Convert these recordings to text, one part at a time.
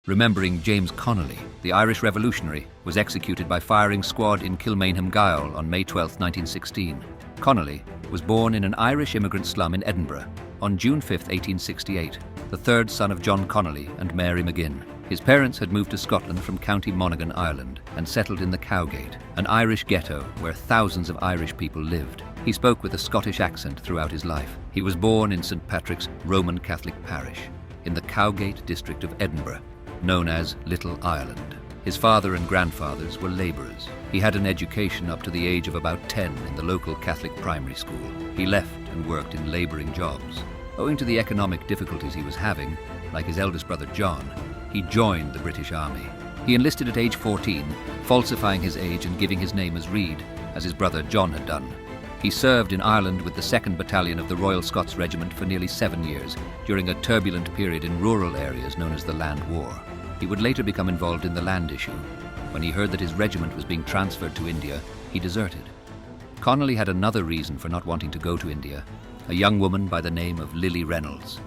Remembering James Connolly, the Irish revolutionary, was executed by firing squad in Kilmainham Gaol on May 12, 1916. Connolly was born in an Irish immigrant slum in Edinburgh on June 5, 1868, the third son of John Connolly and Mary McGinn. His parents had moved to Scotland from County Monaghan, Ireland, and settled in the Cowgate, an Irish ghetto where thousands of Irish people lived. He spoke with a Scottish accent throughout his life. He was born in St Patrick's Roman Catholic parish, in the Cowgate district of Edinburgh, known as Little Ireland. His father and grandfathers were labourers. He had an education up to the age of about 10 in the local Catholic primary school. He left and worked in labouring jobs. Owing to the economic difficulties he was having, like his eldest brother John, he joined the British Army. He enlisted at age 14, falsifying his age and giving his name as Reed, as his brother John had done. He served in Ireland with the 2nd Battalion of the Royal Scots Regiment for nearly 7 years, during a turbulent period in rural areas known as the Land War. He would later become involved in the land issue. When he heard that his regiment was being transferred to India, he deserted. Connolly had another reason for not wanting to go to India, a young woman by the name of Lillie Reynolds.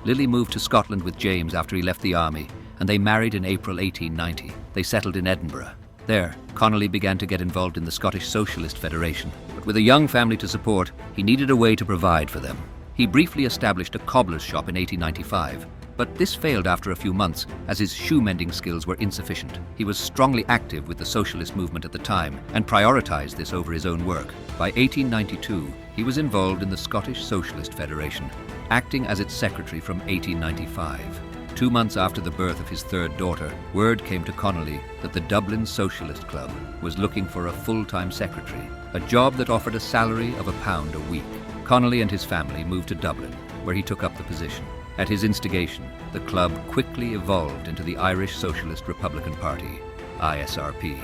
Lillie moved to Scotland with James after he left the army, and they married in April 1890. They settled in Edinburgh. There, Connolly began to get involved in the Scottish Socialist Federation, but with a young family to support, he needed a way to provide for them. He briefly established a cobbler's shop in 1895, but this failed after a few months as his shoe-mending skills were insufficient. He was strongly active with the socialist movement at the time and prioritized this over his own work. By 1892, he was involved in the Scottish Socialist Federation, acting as its secretary from 1895. 2 months after the birth of his third daughter, word came to Connolly that the Dublin Socialist Club was looking for a full-time secretary, a job that offered a salary of £1 a week. Connolly and his family moved to Dublin, where he took up the position. At his instigation, the club quickly evolved into the Irish Socialist Republican Party, ISRP.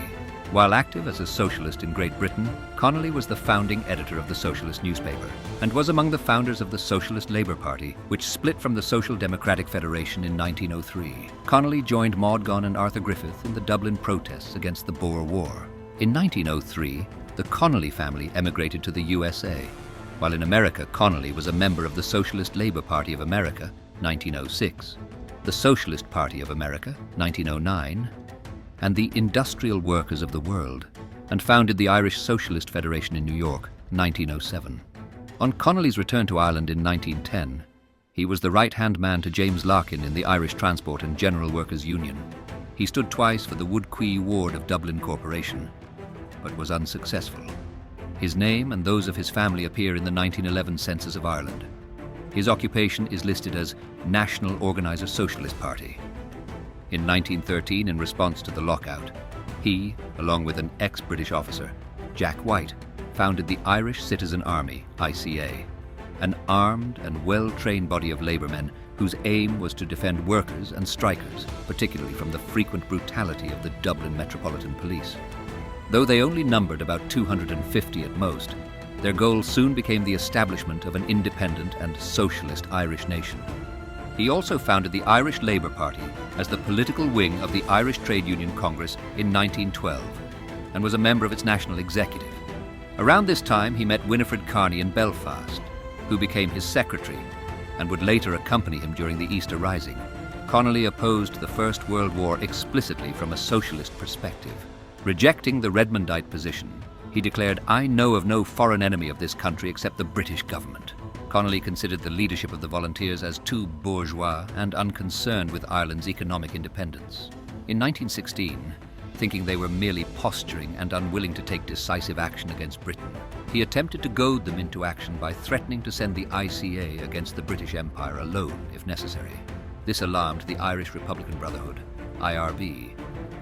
While active as a socialist in Great Britain, Connolly was the founding editor of the socialist newspaper and was among the founders of the Socialist Labour Party, which split from the Social Democratic Federation in 1903. Connolly joined Maud Gonne and Arthur Griffith in the Dublin protests against the Boer War. In 1903, the Connolly family emigrated to the USA. While in America, Connolly was a member of the Socialist Labour Party of America, 1906, the Socialist Party of America, 1909, and the Industrial Workers of the World, and founded the Irish Socialist Federation in New York, 1907. On Connolly's return to Ireland in 1910, he was the right-hand man to James Larkin in the Irish Transport and General Workers Union. He stood twice for the Woodquay ward of Dublin Corporation, but was unsuccessful. His name and those of his family appear in the 1911 census of Ireland. His occupation is listed as National Organiser Socialist Party. In 1913, in response to the lockout, he, along with an ex-British officer, Jack White, founded the Irish Citizen Army, ICA, an armed and well-trained body of labourmen whose aim was to defend workers and strikers, particularly from the frequent brutality of the Dublin Metropolitan Police. Though they only numbered about 250 at most, their goal soon became the establishment of an independent and socialist Irish nation. He also founded the Irish Labour Party as the political wing of the Irish Trade Union Congress in 1912 and was a member of its national executive. Around this time, he met Winifred Carney in Belfast, who became his secretary and would later accompany him during the Easter Rising. Connolly opposed the First World War explicitly from a socialist perspective. Rejecting the Redmondite position, he declared, "I know of no foreign enemy of this country except the British government." Connolly considered the leadership of the volunteers as too bourgeois and unconcerned with Ireland's economic independence. In 1916, thinking they were merely posturing and unwilling to take decisive action against Britain, he attempted to goad them into action by threatening to send the ICA against the British Empire alone, if necessary. This alarmed the Irish Republican Brotherhood, IRB,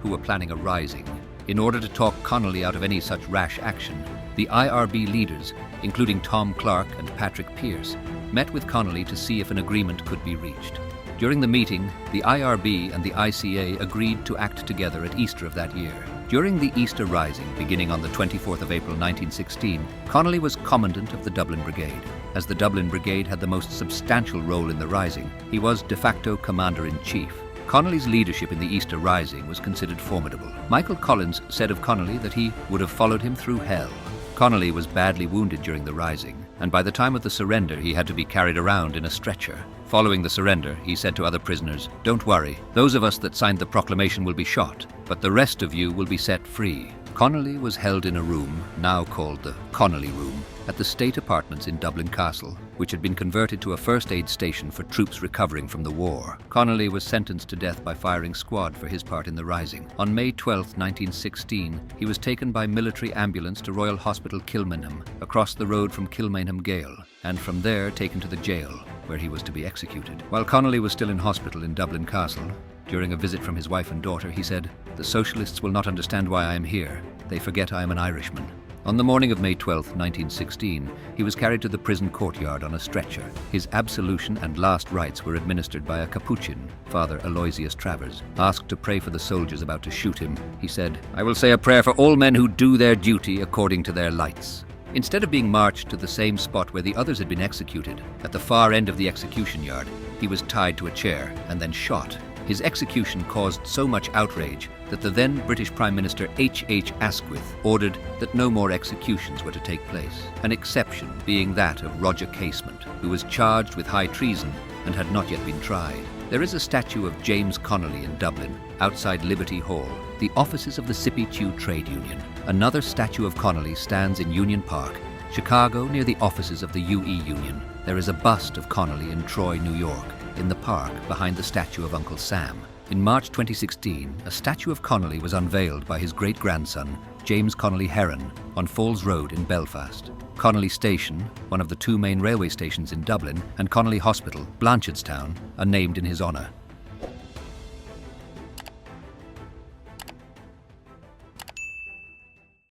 who were planning a rising. In order to talk Connolly out of any such rash action, the IRB leaders, including Tom Clark and Patrick Pearse, met with Connolly to see if an agreement could be reached. During the meeting, the IRB and the ICA agreed to act together at Easter of that year. During the Easter Rising, beginning on the 24th of April 1916, Connolly was commandant of the Dublin Brigade. As the Dublin Brigade had the most substantial role in the Rising, he was de facto commander-in-chief. Connolly's leadership in the Easter Rising was considered formidable. Michael Collins said of Connolly that he would have followed him through hell. Connolly was badly wounded during the Rising, and by the time of the surrender he had to be carried around in a stretcher. Following the surrender, he said to other prisoners, "Don't worry, those of us that signed the proclamation will be shot, but the rest of you will be set free." Connolly was held in a room, now called the Connolly Room, at the State Apartments in Dublin Castle, which had been converted to a first aid station for troops recovering from the war. Connolly was sentenced to death by firing squad for his part in the rising. On May 12, 1916, he was taken by military ambulance to Royal Hospital Kilmainham, across the road from Kilmainham Gaol, and from there taken to the jail, where he was to be executed. While Connolly was still in hospital in Dublin Castle, during a visit from his wife and daughter, he said, "The socialists will not understand why I am here. They forget I am an Irishman." On the morning of May 12, 1916, he was carried to the prison courtyard on a stretcher. His absolution and last rites were administered by a Capuchin, Father Aloysius Travers. Asked to pray for the soldiers about to shoot him, he said, "I will say a prayer for all men who do their duty according to their lights." Instead of being marched to the same spot where the others had been executed, at the far end of the execution yard, he was tied to a chair and then shot. His execution caused so much outrage that the then British Prime Minister H.H. Asquith ordered that no more executions were to take place, an exception being that of Roger Casement, who was charged with high treason and had not yet been tried. There is a statue of James Connolly in Dublin, outside Liberty Hall, the offices of the Sippy Chew Trade Union. Another statue of Connolly stands in Union Park, Chicago, near the offices of the UE Union. There is a bust of Connolly in Troy, New York, in the park behind the statue of Uncle Sam. In March 2016, a statue of Connolly was unveiled by his great-grandson, James Connolly Heron, on Falls Road in Belfast. Connolly Station, one of the two main railway stations in Dublin, and Connolly Hospital, Blanchardstown, are named in his honour.